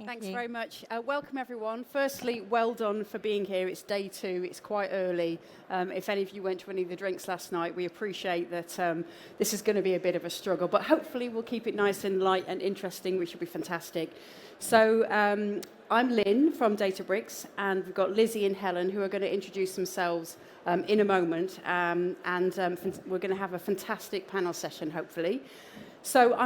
Thanks very much. Welcome, everyone. Firstly, well done for being here. It's day 2. It's quite early. If any of you went to any of the drinks last night, we appreciate that this is going to be a bit of a struggle, but hopefully we'll keep it nice and light and interesting, which will be fantastic. So I'm Lynn from Databricks, and we've got Lizzie and Helen who are going to introduce themselves in a moment, and we're going to have a fantastic panel session, hopefully. So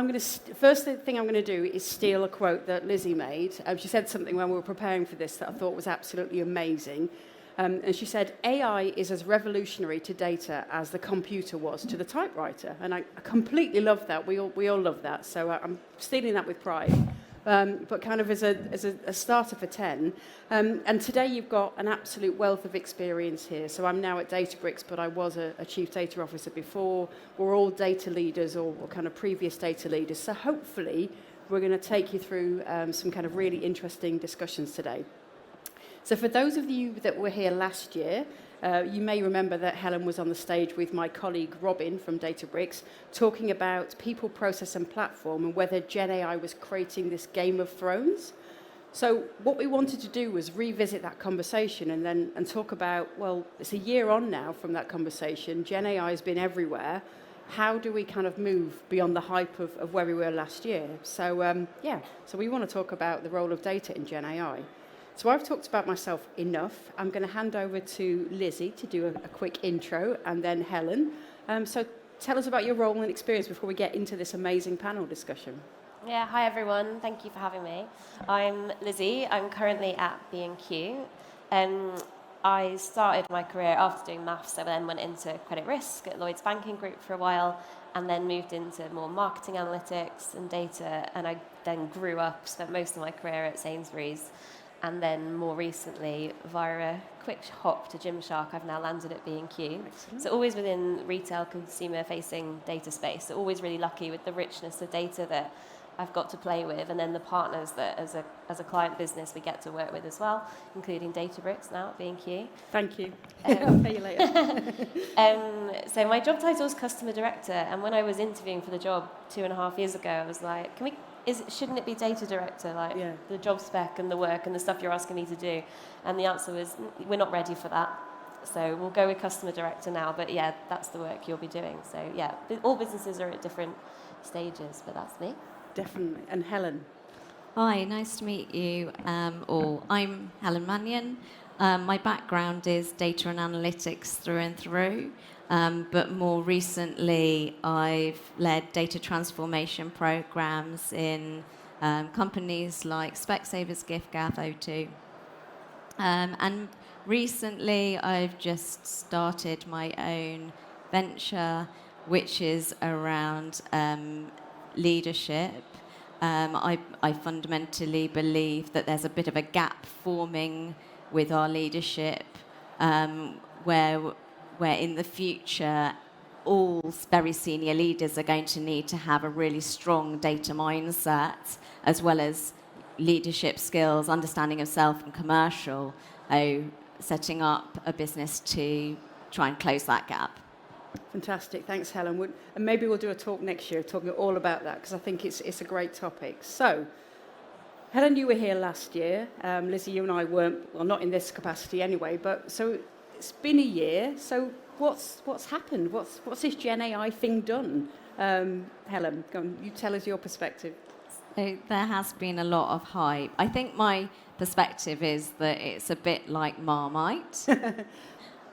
first thing I'm going to do is steal a quote that Lizzie made. She said something when we were preparing for this that I thought was absolutely amazing. And she said, AI is as revolutionary to data as the computer was to the typewriter. And I completely love that. We all love that. So I'm stealing that with pride. But kind of as a starter for 10. And today you've got an absolute wealth of experience here. So I'm now at Databricks, but I was a chief data officer before. We're all data leaders or kind of previous data leaders. So hopefully we're going to take you through some kind of really interesting discussions today. So for those of you that were here last year, you may remember that Helen was on the stage with my colleague Robin from Databricks talking about people, process and platform and whether GenAI was creating this Game of Thrones. So what we wanted to do was revisit that conversation and talk about, well, it's a year on now from that conversation. GenAI has been everywhere. How do we kind of move beyond the hype of where we were last year? So, so we want to talk about the role of data in GenAI. So I've talked about myself enough. I'm going to hand over to Lizzie to do a quick intro, and then Helen. So tell us about your role and experience before we get into this amazing panel discussion. Yeah, hi everyone. Thank you for having me. I'm Lizzie. I'm currently at B&Q. I started my career after doing maths, so then went into credit risk at Lloyds Banking Group for a while, and then moved into more marketing analytics and data, and I then grew up, spent most of my career at Sainsbury's. And then more recently, via a quick hop to Gymshark, I've now landed at B&Q. So always within retail, consumer-facing data space. So always really lucky with the richness of data that I've got to play with, and then the partners that, as a client business, we get to work with as well, including Databricks now at B&Q. Thank you. I'll pay you later. So my job title is customer director, and when I was interviewing for the job 2.5 years ago, I was like, shouldn't it be data director, the job spec and the work and the stuff you're asking me to do? And the answer was, we're not ready for that. So we'll go with customer director now, but yeah, that's the work you'll be doing. So yeah, all businesses are at different stages, but that's me. Definitely. And Helen. Hi, nice to meet you all. I'm Helen Mannion. My background is data and analytics through and through. But more recently, I've led data transformation programs in companies like Specsavers, giffgaff, O2. And recently, I've just started my own venture, which is around leadership. I fundamentally believe that there's a bit of a gap forming with our leadership where in the future, all very senior leaders are going to need to have a really strong data mindset, as well as leadership skills, understanding of self and commercial, setting up a business to try and close that gap. Fantastic. Thanks, Helen. And maybe we'll do a talk next year talking all about that, because I think it's a great topic. So, Helen, you were here last year. Lizzie, you and I weren't, well, not in this capacity anyway, but so it's been a year. So what's happened? What's this GenAI thing done? Helen, go on, you tell us your perspective. So there has been a lot of hype. I think my perspective is that it's a bit like Marmite. So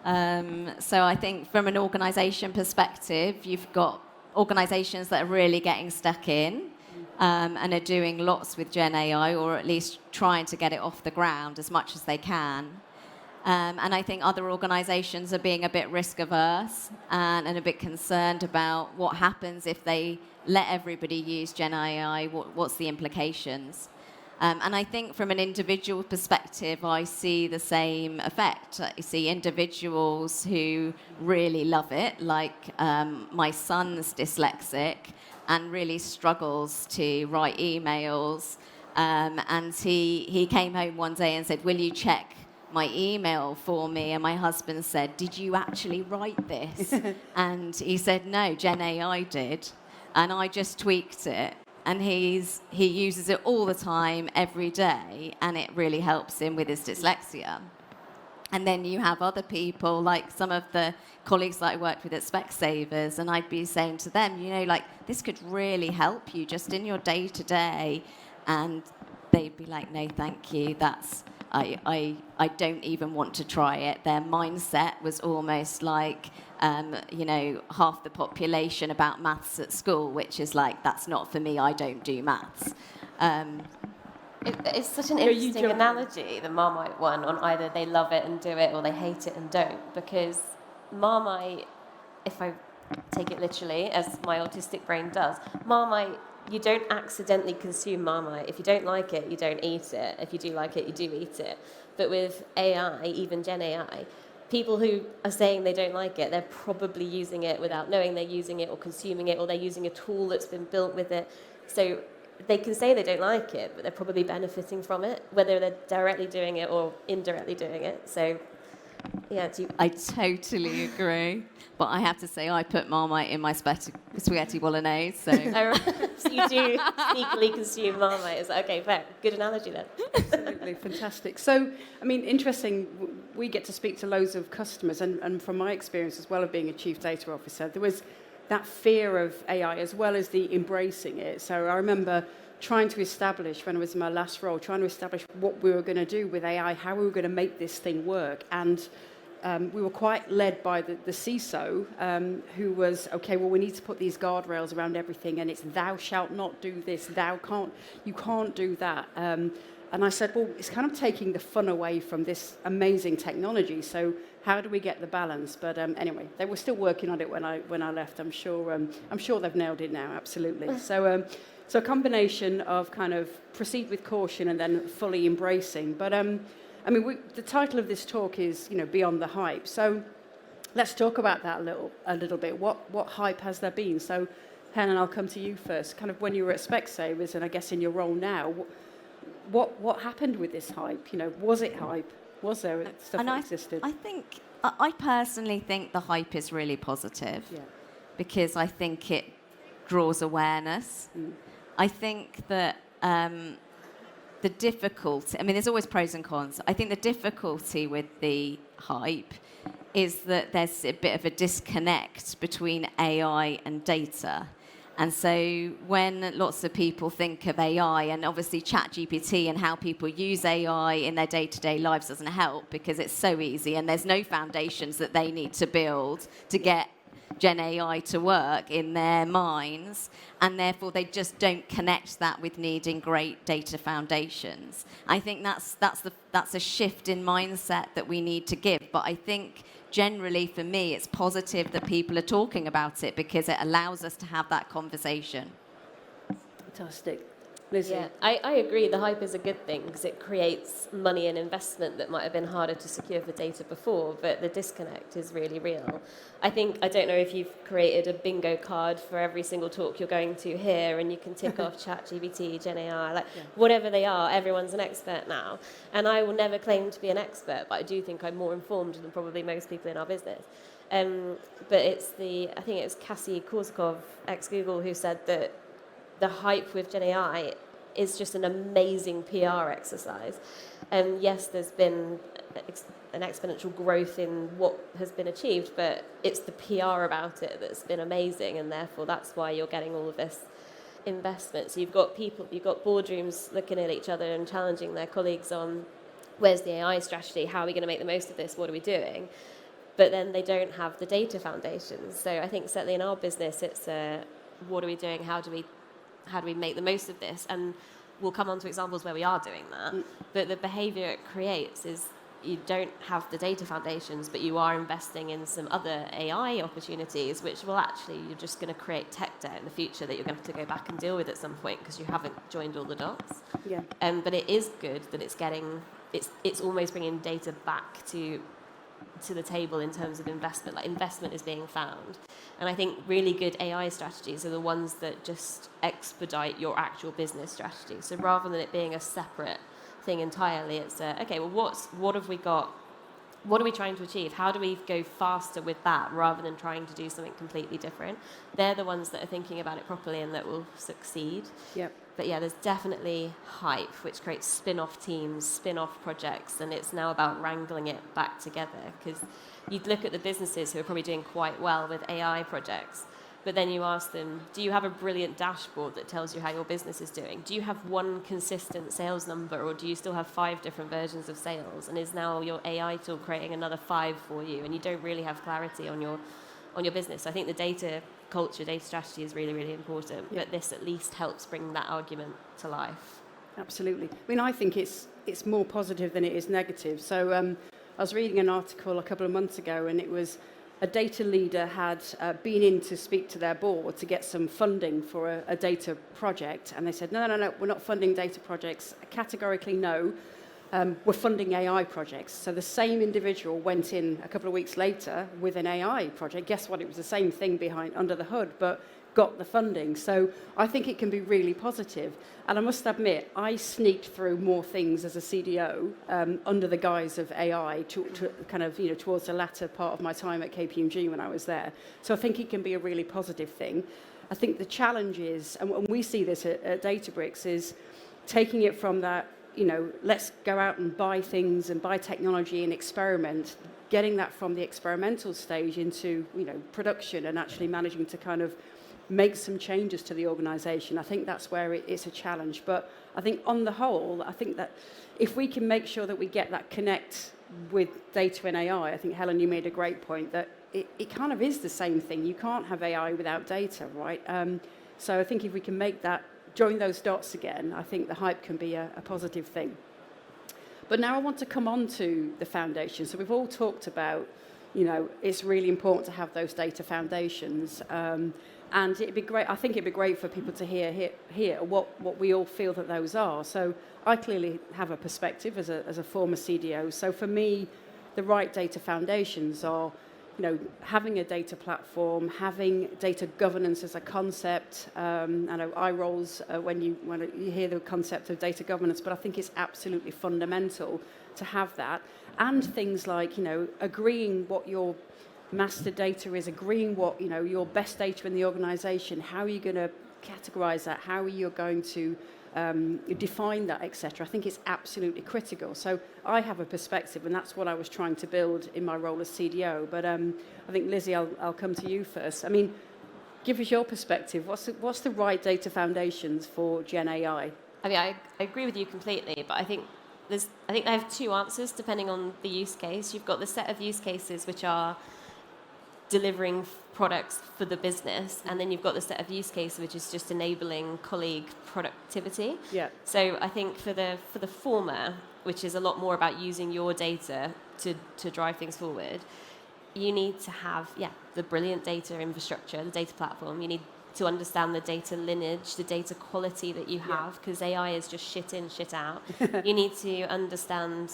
I think from an organisation perspective, you've got organisations that are really getting stuck in and are doing lots with GenAI, or at least trying to get it off the ground as much as they can. And I think other organisations are being a bit risk-averse and a bit concerned about what happens if they let everybody use GenAI, what's the implications. And I think from an individual perspective, I see the same effect. I see individuals who really love it, like my son's dyslexic and really struggles to write emails. And he came home one day and said, "Will you check my email for me?" And my husband said, "Did you actually write this?" And he said, "No, GenAI did." And I just tweaked it. and he uses it all the time, every day, and it really helps him with his dyslexia. And then you have other people, like some of the colleagues that I worked with at Specsavers, and I'd be saying to them, you know, like, this could really help you just in your day-to-day. And they'd be like, no, thank you, I don't even want to try it. Their mindset was almost like, you know, half the population about maths at school, which is like, that's not for me, I don't do maths. It's such an interesting analogy, the Marmite one, on either they love it and do it or they hate it and don't. Because Marmite, if I take it literally, as my autistic brain does, Marmite, you don't accidentally consume Marmite. If you don't like it, you don't eat it. If you do like it, you do eat it. But with AI, even GenAI, people who are saying they don't like it, they're probably using it without knowing they're using it or consuming it, or they're using a tool that's been built with it. So they can say they don't like it, but they're probably benefiting from it, whether they're directly doing it or indirectly doing it. So, yeah. I totally agree. But I have to say, I put Marmite in my spaghetti bolognese. So, so you do sneakily consume Marmite. Is that okay? Fair. Good analogy then. Absolutely fantastic. So, I mean, interesting. We get to speak to loads of customers, and from my experience as well of being a chief data officer, there was that fear of AI as well as the embracing it. So I remember trying to establish, when I was in my last role, trying to establish what we were going to do with AI, how we were going to make this thing work. And we were quite led by the CISO, who was, okay, well, we need to put these guardrails around everything, and it's thou shalt not do this, you can't do that. And I said, well, it's kind of taking the fun away from this amazing technology. So how do we get the balance? But anyway, they were still working on it when I left. I'm sure they've nailed it now. Absolutely. So a combination of kind of proceed with caution and then fully embracing. But I mean, the title of this talk is, you know, Beyond the Hype. So let's talk about that a little bit. What hype has there been? So Helen, I'll come to you first. Kind of when you were at Specsavers, and I guess in your role now, what happened with this hype? You know, was it hype? Was there stuff that existed? I personally think the hype is really positive, because I think it draws awareness. I think that the difficulty, I mean, there's always pros and cons. I think the difficulty with the hype is that there's a bit of a disconnect between AI and data. And so when lots of people think of AI, and obviously ChatGPT and how people use AI in their day-to-day lives doesn't help, because it's so easy and there's no foundations that they need to build to get GenAI to work in their minds, and therefore they just don't connect that with needing great data foundations. I think that's a shift in mindset that we need to give. But I think generally for me it's positive that people are talking about it, because it allows us to have that conversation. Fantastic. Lizzie? Yeah, I agree. The hype is a good thing because it creates money and investment that might have been harder to secure for data before, but the disconnect is really real. I don't know if you've created a bingo card for every single talk you're going to hear, and you can tick off ChatGPT, GenAI, whatever they are, everyone's an expert now. And I will never claim to be an expert, but I do think I'm more informed than probably most people in our business. But I think it was Cassie Korsakov, ex-Google, who said that the hype with GenAI is just an amazing PR exercise. And yes, there's been an exponential growth in what has been achieved, but it's the PR about it that's been amazing, and therefore that's why you're getting all of this investment. So you've got boardrooms looking at each other and challenging their colleagues on, where's the AI strategy? How are we going to make the most of this? What are we doing? But then they don't have the data foundations. So I think certainly in our business, it's what are we doing? How do we make the most of this? And we'll come on to examples where we are doing that. But the behaviour it creates is you don't have the data foundations, but you are investing in some other AI opportunities, which will actually, you're just going to create tech debt in the future that you're going to have to go back and deal with at some point because you haven't joined all the dots. Yeah. But it is good that it's almost bringing data back to the table in terms of investment. Like, investment is being found. And I think really good AI strategies are the ones that just expedite your actual business strategy. So rather than it being a separate thing entirely, it's okay, well, what have we got what are we trying to achieve? How do we go faster with that rather than trying to do something completely different? They're the ones that are thinking about it properly and that will succeed. Yep. But yeah, there's definitely hype, which creates spin-off teams, spin-off projects, and it's now about wrangling it back together. Because you'd look at the businesses who are probably doing quite well with AI projects, but then you ask them, do you have a brilliant dashboard that tells you how your business is doing? Do you have one consistent sales number, or do you still have 5 different versions of sales? And is now your AI tool creating another 5 for you? And you don't really have clarity on your business. So I think the data culture, data strategy is really, really important. Yeah. But this at least helps bring that argument to life. Absolutely. I mean, I think it's more positive than it is negative. So I was reading an article a couple of months ago, and it was a data leader had been in to speak to their board to get some funding for a data project, and they said, no, we're not funding data projects. Categorically, no. We're funding AI projects. So the same individual went in a couple of weeks later with an AI project. Guess what? It was the same thing under the hood, but got the funding. So I think it can be really positive. And I must admit, I sneaked through more things as a CDO under the guise of AI to kind of, towards the latter part of my time at KPMG when I was there. So I think it can be a really positive thing. I think the challenge is, and we see this at Databricks, is taking it from that, let's go out and buy things and buy technology and experiment, getting that from the experimental stage into, production and actually managing to kind of make some changes to the organisation. I think that's where it's a challenge. But I think on the whole, I think that if we can make sure that we get that connect with data and AI, I think, Helen, you made a great point that it kind of is the same thing. You can't have AI without data, right? So I think if we can make that, join those dots again, I think the hype can be a positive thing. But now I want to come on to the foundation. So we've all talked about, it's really important to have those data foundations. And it'd be great. I think it'd be great for people to hear what we all feel that those are. So I clearly have a perspective as a former CDO. So for me, the right data foundations are, having a data platform, having data governance as a concept. I know eye rolls when you hear the concept of data governance, but I think it's absolutely fundamental to have that. And things like, agreeing what your master data is, agreeing what your best data in the organisation, how are you going to categorise that, how are you going to define that, etc. I think it's absolutely critical. So I have a perspective, and that's what I was trying to build in my role as CDO. But I think, Lizzie, I'll come to you first. I mean, give us your perspective. What's the right data foundations for GenAI? I mean, I agree with you completely, but I think I have 2 answers depending on the use case. You've got the set of use cases which are delivering products for the business, and then you've got the set of use cases which is just enabling colleague productivity. Yeah. So I think for the former, which is a lot more about using your data to drive things forward, you need to have the brilliant data infrastructure, the data platform. You need to understand the data lineage, the data quality that you have, because AI is just shit in, shit out. You need to understand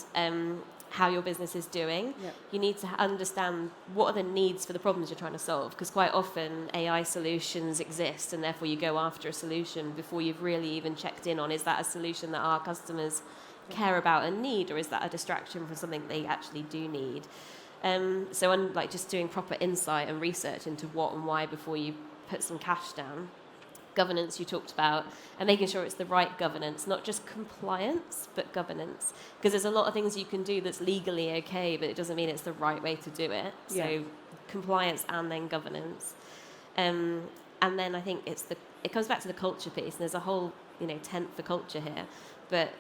how your business is doing. Yep. You need to understand what are the needs for the problems you're trying to solve, because quite often AI solutions exist, and therefore you go after a solution before you've really even checked in on, is that a solution that our customers care about and need, or is that a distraction from something they actually do need? So like just doing proper insight and research into what and why before you put some cash down. Governance you talked about, and making sure it's the right governance, not just compliance, but governance. Because there's a lot of things you can do that's legally okay, but it doesn't mean it's the right way to do it. Yeah. So compliance and then governance. And then I think it comes back to the culture piece, and there's a whole tent for culture here. But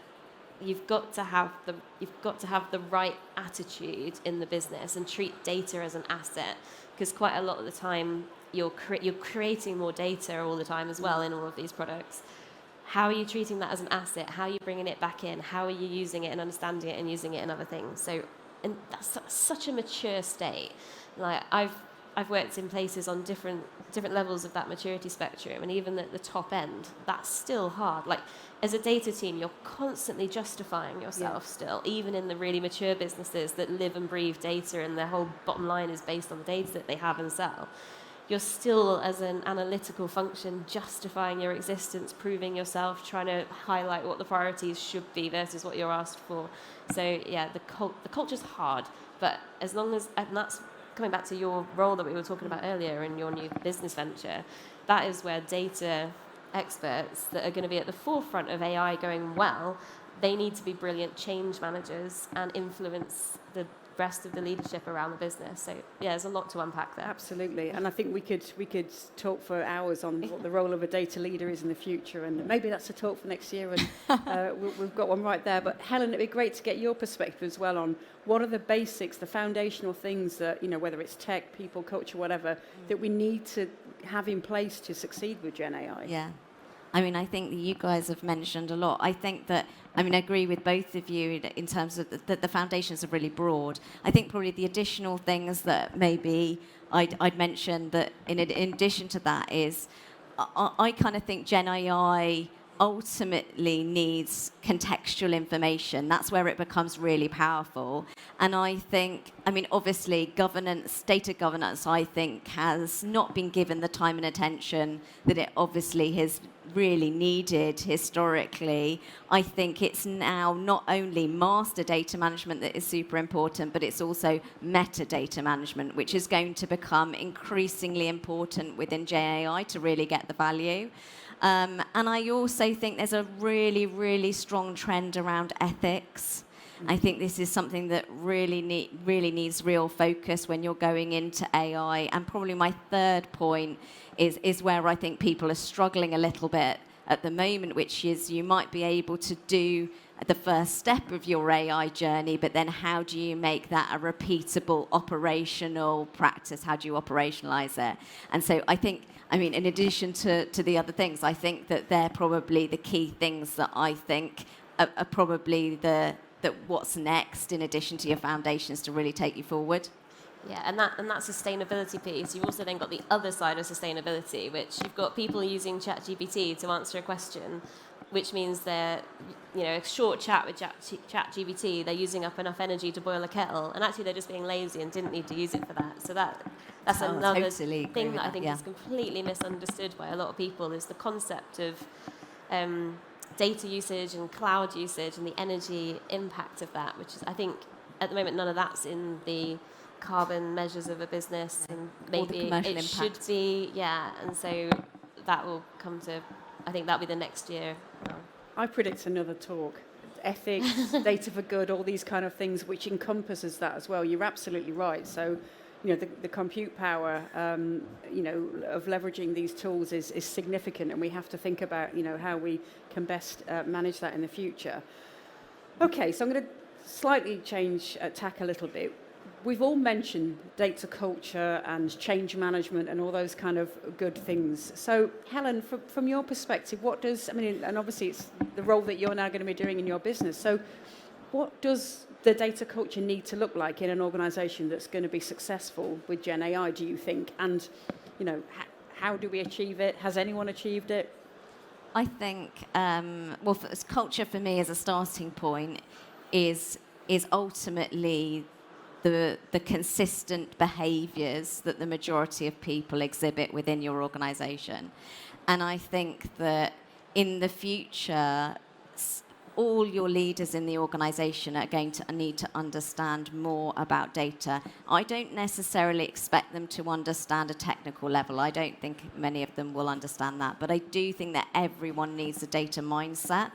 you've got to have the right attitude in the business and treat data as an asset, because quite a lot of the time you're creating more data all the time as well in all of these products. How are you treating that as an asset? How are you bringing it back in? How are you using it and understanding it and using it in other things? So, and that's such a mature state. Like I've worked in places on different levels of that maturity spectrum, and even at the top end, that's still hard. Like as a data team, you're constantly justifying yourself still, even in the really mature businesses that live and breathe data, and their whole bottom line is based on the data that they have and sell. you're still, as an analytical function, justifying your existence, proving yourself, trying to highlight what the priorities should be versus what you're asked for. So yeah, the culture's hard, but as long as, and that's coming back to your role that we were talking about earlier in your new business venture, that is where data experts that are going to be at the forefront of AI going well, they need to be brilliant change managers and influence the rest of the leadership around the business. So yeah, there's a lot to unpack there. Absolutely, and I think we could talk for hours on what the role of a data leader is in the future, and maybe that's a talk for next year, and we've got one right there. But Helen, it'd be great to get your perspective as well on what are the basics, the foundational things that, whether it's tech, people, culture, whatever, that we need to have in place to succeed with GenAI. Yeah. I mean, I think that you guys have mentioned a lot. I think that, I agree with both of you in terms of that the foundations are really broad. I think probably the additional things that maybe I'd mention that in addition to that is I kind of think Gen AI ultimately needs contextual information. That's where it becomes really powerful. And I think, obviously, data governance, I think, has not been given the time and attention that it obviously has really needed historically. I think it's now not only master data management that is super important, but it's also metadata management, which is going to become increasingly important within GenAI to really get the value. And I also think there's a really, really strong trend around ethics. I think this is something that really needs real focus when you're going into AI. And probably my third point is where I think people are struggling a little bit at the moment, which is you might be able to do the first step of your AI journey, but then how do you make that a repeatable operational practice? How do you operationalize it? And so I think, in addition to the other things, I think that they're probably the key things that I think are probably that what's next in addition to your foundations to really take you forward. Yeah, and that sustainability piece, you've also then got the other side of sustainability, which you've got people using ChatGPT to answer a question, which means they're, a short chat with ChatGPT, they're using up enough energy to boil a kettle, and actually they're just being lazy and didn't need to use it for that. So that's another totally thing that I think is completely misunderstood by a lot of people, is the concept of data usage and cloud usage and the energy impact of that, which is, I think, at the moment, none of that's in the carbon measures of a business, and maybe it should be, and so that will come to, I think that'll be the next year. I predict another talk. Ethics, data for good, all these kind of things, which encompasses that as well. You're absolutely right. So, the compute power, of leveraging these tools is significant, and we have to think about, how we can best manage that in the future. Okay, so I'm going to slightly change tack a little bit. We've all mentioned data culture and change management and all those kind of good things. So, Helen, from your perspective, what does, and obviously it's the role that you're now going to be doing in your business. So, what does the data culture need to look like in an organisation that's going to be successful with GenAI, do you think? And, how do we achieve it? Has anyone achieved it? I think, culture for me as a starting point is ultimately the consistent behaviours that the majority of people exhibit within your organisation. And I think that in the future, all your leaders in the organisation are going to need to understand more about data. I don't necessarily expect them to understand a technical level. I don't think many of them will understand that. But I do think that everyone needs a data mindset.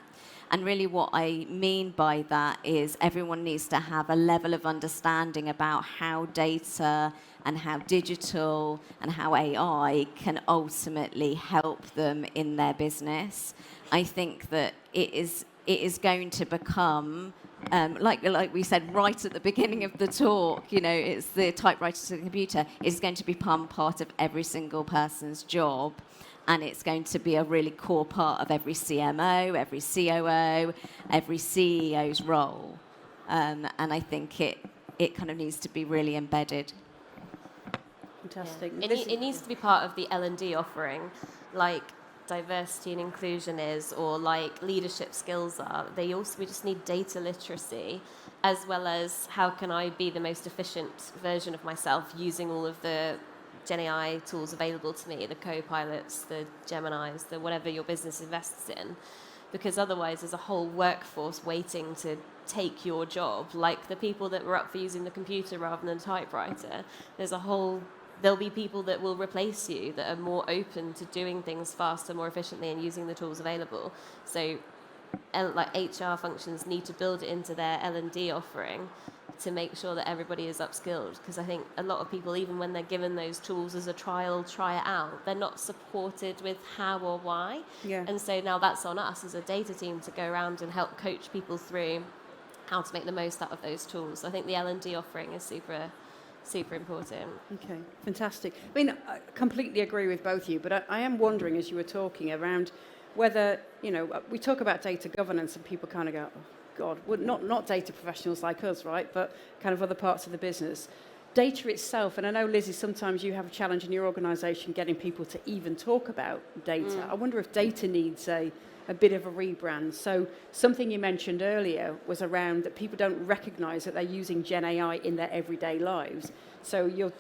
And really what I mean by that is everyone needs to have a level of understanding about how data and how digital and how AI can ultimately help them in their business. I think that it is going to become, like we said right at the beginning of the talk, it's the typewriter to the computer, is going to become part of every single person's job. And it's going to be a really core part of every CMO, every COO, every CEO's role. And I think it kind of needs to be really embedded. Fantastic. Yeah. It needs to be part of the L&D offering, like diversity and inclusion is, or like leadership skills are. We just need data literacy, as well as how can I be the most efficient version of myself using all of the GenAI tools available to me, the Copilots, the Geminis, the whatever your business invests in, because otherwise there's a whole workforce waiting to take your job, like the people that were up for using the computer rather than the typewriter. There'll be people that will replace you that are more open to doing things faster, more efficiently, and using the tools available. So, like HR functions need to build it into their L&D offering to make sure that everybody is upskilled. Because I think a lot of people, even when they're given those tools as a trial, try it out, they're not supported with how or why. Yeah. And so now that's on us as a data team to go around and help coach people through how to make the most out of those tools. So I think the L&D offering is super important. Okay, fantastic. I mean, I completely agree with both of you, but I am wondering, as you were talking, around whether, we talk about data governance and people kind of go, oh, God, well, not data professionals like us, right, but kind of other parts of the business. Data itself, and I know, Lizzie, sometimes you have a challenge in your organisation getting people to even talk about data. I wonder if data needs a bit of a rebrand. So something you mentioned earlier was around that people don't recognise that they're using GenAI in their everyday lives. So you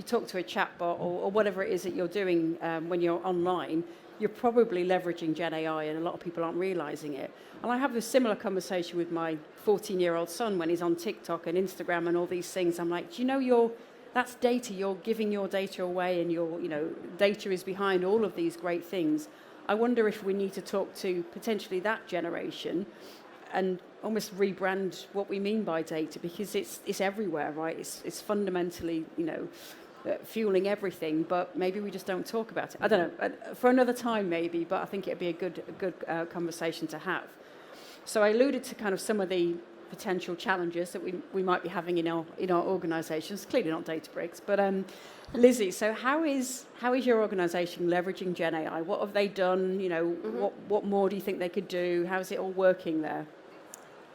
talk to a chatbot or whatever it is that you're doing when you're online, you're probably leveraging GenAI, and a lot of people aren't realising it. And I have a similar conversation with my 14-year-old son when he's on TikTok and Instagram and all these things. I'm like, do you know that's data? You're giving your data away, and data is behind all of these great things. I wonder if we need to talk to potentially that generation and almost rebrand what we mean by data, because it's everywhere, right? It's fundamentally, fueling everything, but maybe we just don't talk about it. I don't know, for another time maybe, but I think it'd be a good conversation to have. So I alluded to kind of some of the potential challenges that we might be having in our organisations. Clearly not Databricks, but Lizzie, so how is your organisation leveraging GenAI? What have they done? What more do you think they could do? How is it all working there?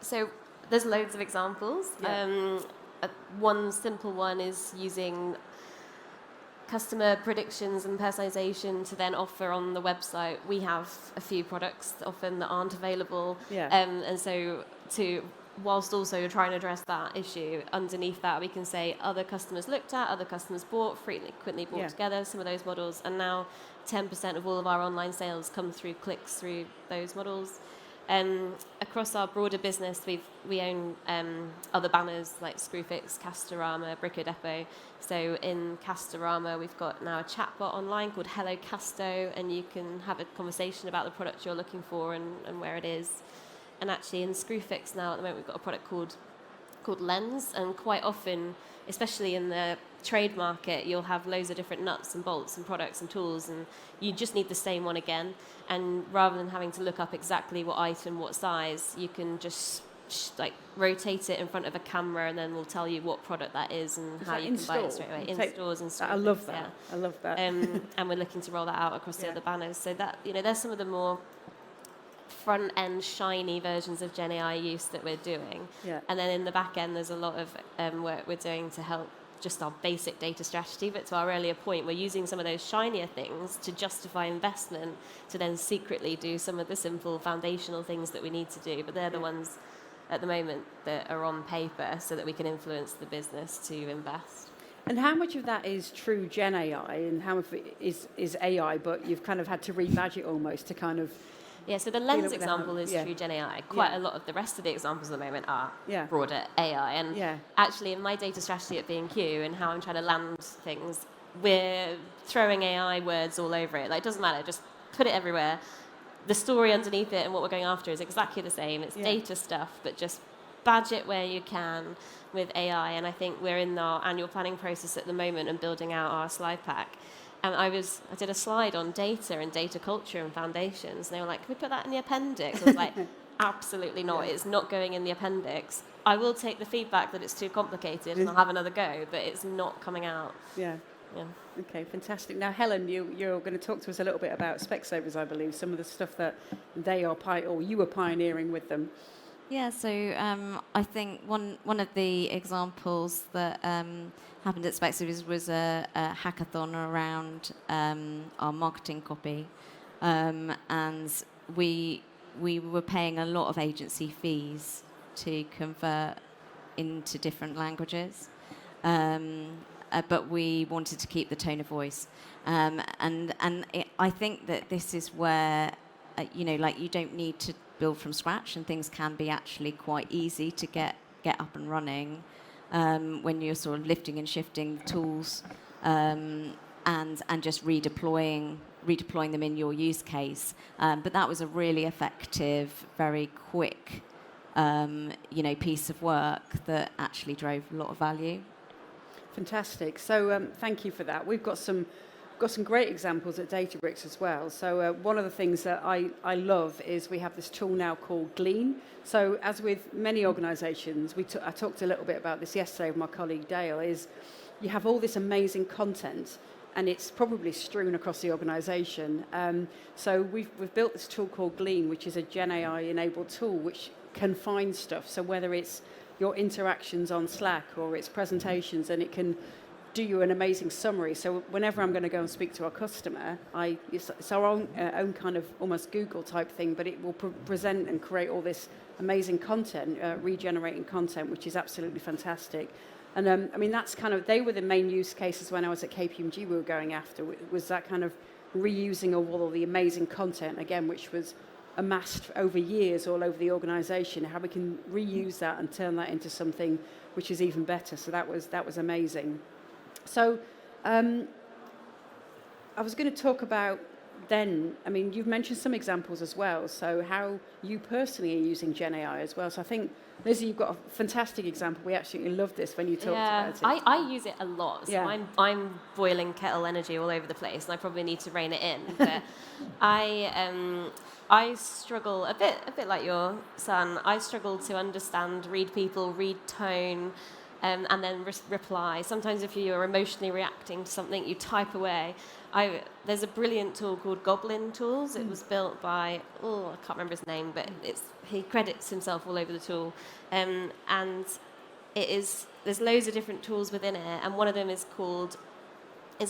So there's loads of examples. Yeah. One simple one is using customer predictions and personalization to then offer on the website. We have a few products often that aren't available. Yeah. And so whilst also trying to address that issue, underneath that we can say other customers looked at, other customers bought, frequently bought together, some of those models, and now 10% of all of our online sales come through clicks through those models. Across our broader business, we own other banners like Screwfix, Castorama, Brico Depot. So in Castorama, we've got now a chatbot online called Hello Casto, and you can have a conversation about the product you're looking for and where it is. And actually in Screwfix now at the moment, we've got a product called Lens, and quite often, especially in the trade market, you'll have loads of different nuts and bolts and products and tools, and you just need the same one again. And rather than having to look up exactly what item, what size, you can just rotate it in front of a camera, and then we'll tell you what product that is and how you can buy it straight away in stores and stores. I love that. Yeah. I love that. And we're looking to roll that out across the other banners. So that there's some of the more front-end shiny versions of GenAI use that we're doing. Yeah. And then in the back end, there's a lot of work we're doing to help just our basic data strategy. But to our earlier point, we're using some of those shinier things to justify investment, to then secretly do some of the simple foundational things that we need to do. But they're the ones at the moment that are on paper so that we can influence the business to invest. And how much of that is true GenAI, and how much of it is AI, but you've kind of had to rebadge it almost to kind of... Yeah, so the Lens example is true GenAI. Quite a lot of the rest of the examples at the moment are broader AI. And actually, in my data strategy at B&Q and how I'm trying to land things, we're throwing AI words all over it. Like, it doesn't matter, just put it everywhere. The story underneath it and what we're going after is exactly the same. It's data stuff, but just badge it where you can with AI. And I think we're in our annual planning process at the moment and building out our slide pack. And I did a slide on data and data culture and foundations. And they were like, can we put that in the appendix? I was like, absolutely not. It's not going in the appendix. I will take the feedback that it's too complicated and I'll have another go, but it's not coming out. Yeah. Okay, fantastic. Now, Helen, you're going to talk to us a little bit about Specsavers, I believe, some of the stuff that they are or you were pioneering with them. Yeah, so I think one of the examples that happened at Specsavers was a hackathon around our marketing copy, and we were paying a lot of agency fees to convert into different languages, but we wanted to keep the tone of voice. I think that this is where, like you don't need to build from scratch, and things can be actually quite easy to get up and running when you're sort of lifting and shifting tools and just redeploying them in your use case. But that was a really effective, very quick, piece of work that actually drove a lot of value. Fantastic. So thank you for that. We've got some great examples at Databricks as well. So one of the things that I love is we have this tool now called Glean. So as with many organisations, I talked a little bit about this yesterday with my colleague Dale, is you have all this amazing content and it's probably strewn across the organisation. So we've built this tool called Glean, which is a GenAI enabled tool which can find stuff. So whether it's your interactions on Slack or its presentations, and it can do you an amazing summary. So whenever I'm going to go and speak to our customer, it's our own kind of almost Google type thing, but it will present and create all this amazing content, regenerating content, which is absolutely fantastic. And I mean, that's kind of, they were the main use cases when I was at KPMG we were going after, was that kind of reusing of all the amazing content, again, which was amassed over years all over the organisation, how we can reuse that and turn that into something which is even better. So that was amazing. So I was going to talk about then, I mean, you've mentioned some examples as well, so how you personally are using GenAI as well. So I think, Lizzie, you've got a fantastic example. We absolutely love this when you talked about it. I use it a lot, so I'm boiling kettle energy all over the place, and I probably need to rein it in. But I struggle, a bit like your son, I struggle to understand, read people, read tone, and then reply. Sometimes if you're emotionally reacting to something, you type away. There's a brilliant tool called Goblin Tools. It was built by, I can't remember his name, but he credits himself all over the tool. And there's loads of different tools within it, and one of them is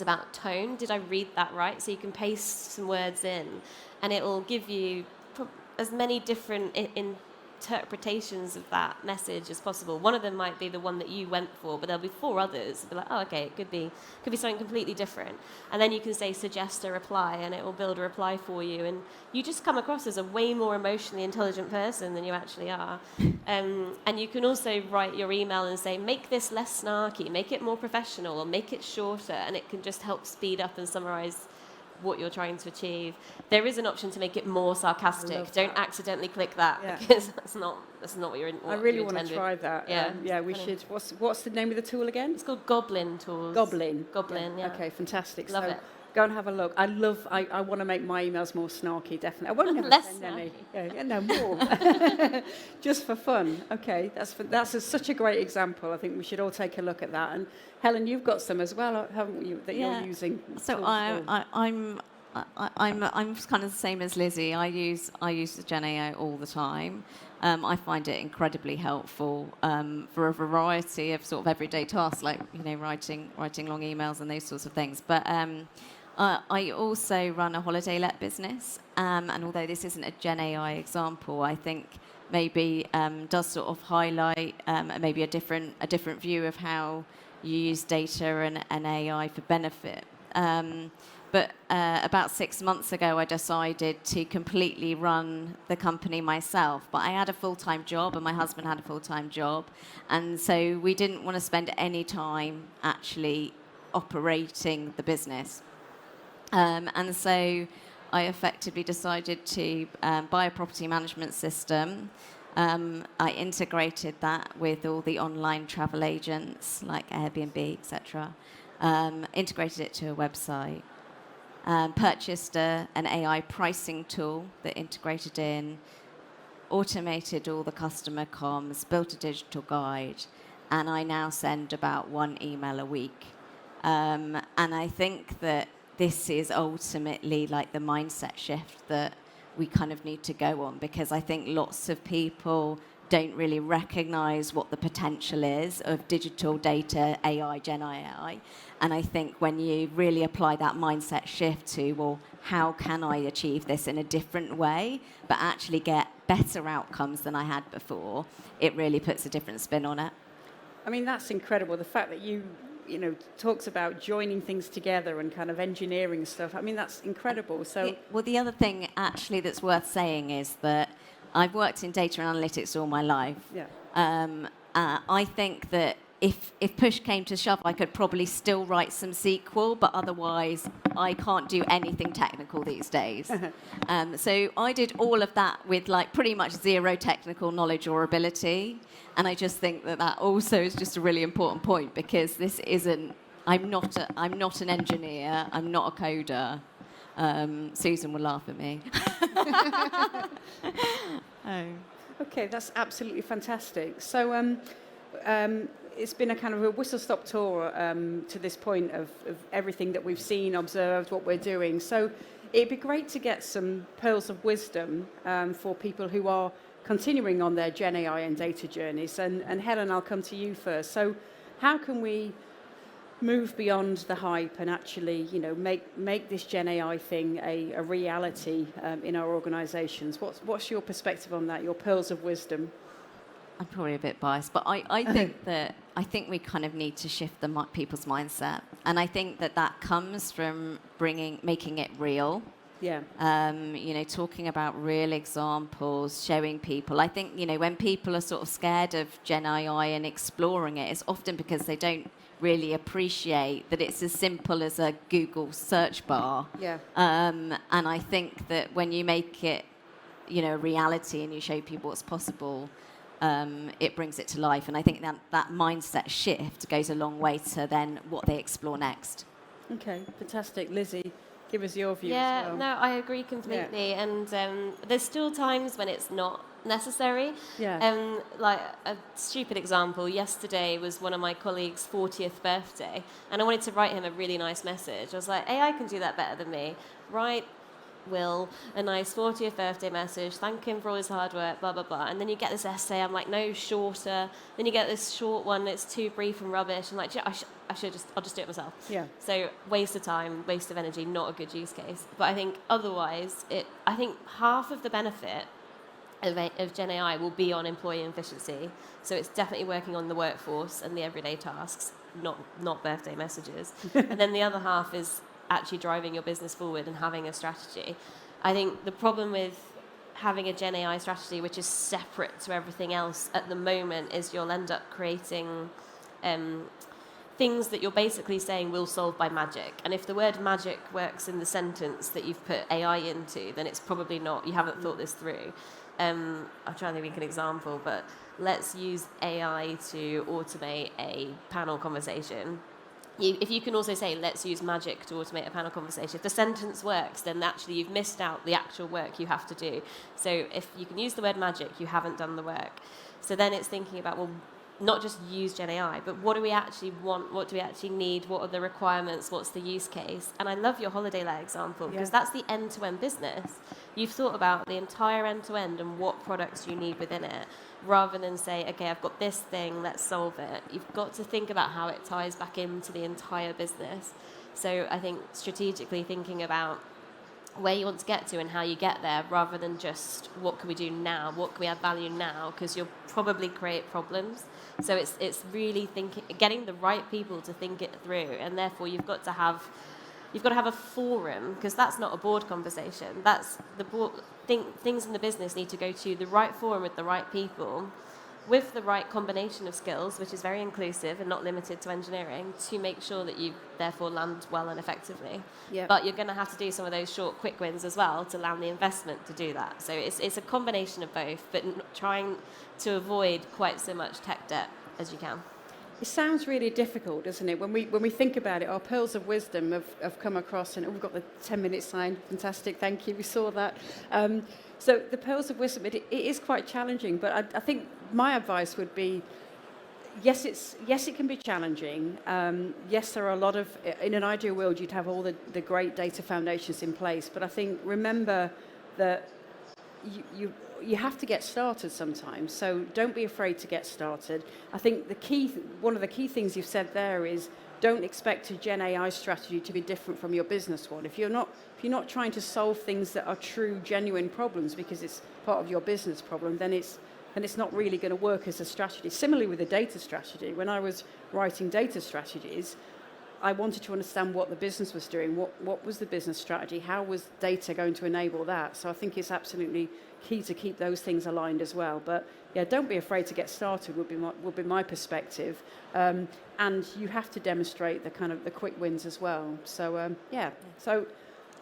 about tone. Did I read that right? So you can paste some words in, and it will give you as many different interpretations of that message as possible. One of them might be the one that you went for, but there'll be 4 others. It'll be like, okay, it could be something completely different. And then you can say suggest a reply, and it will build a reply for you. And you just come across as a way more emotionally intelligent person than you actually are. And you can also write your email and say, make this less snarky, make it more professional, or make it shorter, and it can just help speed up and summarize what you're trying to achieve. There is an option to make it more sarcastic. Don't accidentally click that, because that's not what you're in. I really want to try that. Yeah, we should. What's the name of the tool again? It's called Goblin Tools. Goblin. Yeah. Okay, fantastic. Love it. Go and have a look. I want to make my emails more snarky, definitely. I won't never Less send snarky. any. No, more. Just for fun. Okay, that's such a great example. I think we should all take a look at that. And Helen, you've got some as well, haven't you, that you're using? So I'm kind of the same as Lizzie. I use the GenAI all the time. I find it incredibly helpful for a variety of sort of everyday tasks, like writing long emails and those sorts of things. But I also run a holiday let business, and although this isn't a GenAI example, I think maybe does sort of highlight maybe a different view of how you use data and AI for benefit. But about 6 months ago, I decided to completely run the company myself. But I had a full-time job, and my husband had a full-time job. And so we didn't want to spend any time actually operating the business. And so I effectively decided to buy a property management system. I integrated that with all the online travel agents like Airbnb, etc. Integrated it to a website. Purchased an AI pricing tool that integrated in, automated all the customer comms, built a digital guide, and I now send about 1 email a week. And I think that this is ultimately like the mindset shift that we kind of need to go on, because I think lots of people don't really recognize what the potential is of digital data, AI, GenAI. And I think when you really apply that mindset shift to, well, how can I achieve this in a different way, but actually get better outcomes than I had before, it really puts a different spin on it. I mean, that's incredible. The fact that you talks about joining things together and kind of engineering stuff. I mean, that's incredible. So, well, the other thing actually that's worth saying is that I've worked in data and analytics all my life. yeah. I think that if push came to shove, I could probably still write some SQL, but otherwise I can't do anything technical these days. So I did all of that with like pretty much zero technical knowledge or ability. And I just think that also is just a really important point, because this isn't, I'm not an engineer, I'm not a coder. Susan will laugh at me. Okay, that's absolutely fantastic. So it's been a kind of a whistle-stop tour to this point of everything that we've seen, observed, what we're doing. So it'd be great to get some pearls of wisdom for people who are continuing on their GenAI and data journeys. And Helen, I'll come to you first. So how can we move beyond the hype and actually, make this GenAI thing a reality in our organisations? What's your perspective on that, your pearls of wisdom? I'm probably a bit biased, but I think we kind of need to shift people's mindset, and I think that comes from making it real. Yeah. Talking about real examples, showing people. I think when people are sort of scared of GenAI and exploring it, it's often because they don't really appreciate that it's as simple as a Google search bar. Yeah. And I think that when you make it, a reality and you show people what's possible, it brings it to life. And I think that mindset shift goes a long way to then what they explore next. Okay, fantastic. Lizzie, give us your view Yeah, as well. no, I agree completely. Yeah. And there's still times when it's not necessary. Yeah. Like a stupid example, yesterday was one of my colleagues' 40th birthday, and I wanted to write him a really nice message. I was like, AI can do that better than me. Write Will a nice 40th birthday message, thank him for all his hard work, blah, blah, blah. And then you get this essay, I'm like, no, shorter. Then you get this short one that's too brief and rubbish. I'm like, I'll just do it myself. Yeah. So waste of time, waste of energy, not a good use case. But I think otherwise, I think half of the benefit of GenAI will be on employee efficiency. So it's definitely working on the workforce and the everyday tasks, not birthday messages. And then the other half is actually driving your business forward and having a strategy. I think the problem with having a GenAI strategy, which is separate to everything else at the moment, is you'll end up creating things that you're basically saying will solve by magic. And if the word magic works in the sentence that you've put AI into, then it's probably not. You haven't thought this through. I'm trying to think of an example, but let's use AI to automate a panel conversation. If you can also say, let's use magic to automate a panel conversation, if the sentence works, then actually you've missed out the actual work you have to do. So if you can use the word magic, you haven't done the work. So then it's thinking about, well, not just use GenAI, but what do we actually want? What do we actually need? What are the requirements? What's the use case? And I love your holiday let example, because that's the end-to-end business. You've thought about the entire end-to-end and what products you need within it, rather than say, okay, I've got this thing, let's solve it. You've got to think about how it ties back into the entire business. So I think strategically thinking about where you want to get to and how you get there, rather than just what can we do now, what can we add value now, because you'll probably create problems. So it's really getting the right people to think it through, and therefore you've got to have a forum, because that's not a board conversation. That's the board. Things in the business need to go to the right forum with the right people, with the right combination of skills, which is very inclusive and not limited to engineering, to make sure that you therefore land well and effectively. Yep. But you're going to have to do some of those short, quick wins as well to land the investment to do that. So it's a combination of both, but trying to avoid quite so much tech debt as you can. It sounds really difficult, doesn't it? When we think about it, our pearls of wisdom have come across, and we've got the 10-minute sign. Fantastic, thank you. We saw that. So the pearls of wisdom, it is quite challenging, but I think my advice would be, yes, it can be challenging. Yes, there are a lot of, in an ideal world, you'd have all the great data foundations in place, but I think remember that you have to get started sometimes, so don't be afraid to get started. I think one of the key things you've said there is don't expect a GenAI strategy to be different from your business one. If you're not trying to solve things that are true, genuine problems because it's part of your business problem, then then it's not really going to work as a strategy. Similarly with a data strategy, when I was writing data strategies, I wanted to understand what the business was doing, what was the business strategy, how was data going to enable that. So I think it's absolutely key to keep those things aligned as well. But yeah, don't be afraid to get started would be my perspective. And you have to demonstrate the kind of the quick wins as well. So yeah, so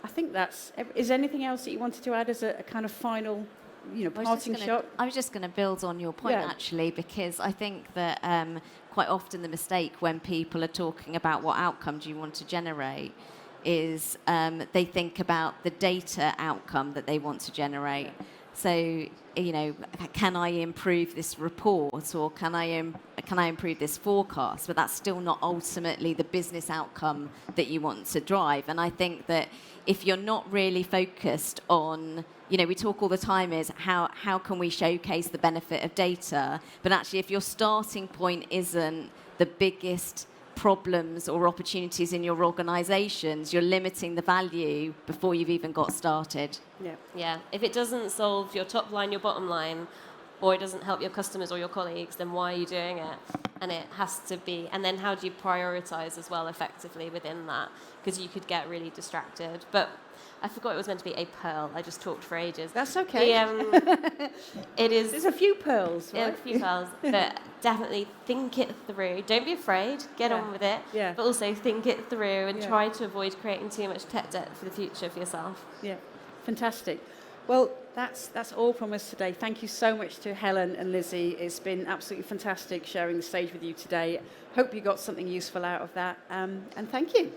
I think that's. Is there anything else that you wanted to add as a kind of final, parting shot? I was just going to build on your point actually, because I think that quite often the mistake when people are talking about what outcome do you want to generate is they think about the data outcome that they want to generate. So, can I improve this report, or can I improve this forecast? But that's still not ultimately the business outcome that you want to drive. And I think that if you're not really focused on, we talk all the time is how can we showcase the benefit of data? But actually, if your starting point isn't the biggest problems or opportunities in your organisations, you're limiting the value before you've even got started. Yeah. If it doesn't solve your top line, your bottom line, or it doesn't help your customers or your colleagues, then why are you doing it? And it has to be. And then how do you prioritise as well effectively within that? Because you could get really distracted. But I forgot it was meant to be a pearl. I just talked for ages. That's okay. It is. There's a few pearls, right? Yeah, a few pearls. But definitely think it through. Don't be afraid. Get on with it. Yeah. But also think it through and try to avoid creating too much tech debt for the future for yourself. Yeah, fantastic. Well, that's all from us today. Thank you so much to Helen and Lizzie. It's been absolutely fantastic sharing the stage with you today. Hope you got something useful out of that. And thank you.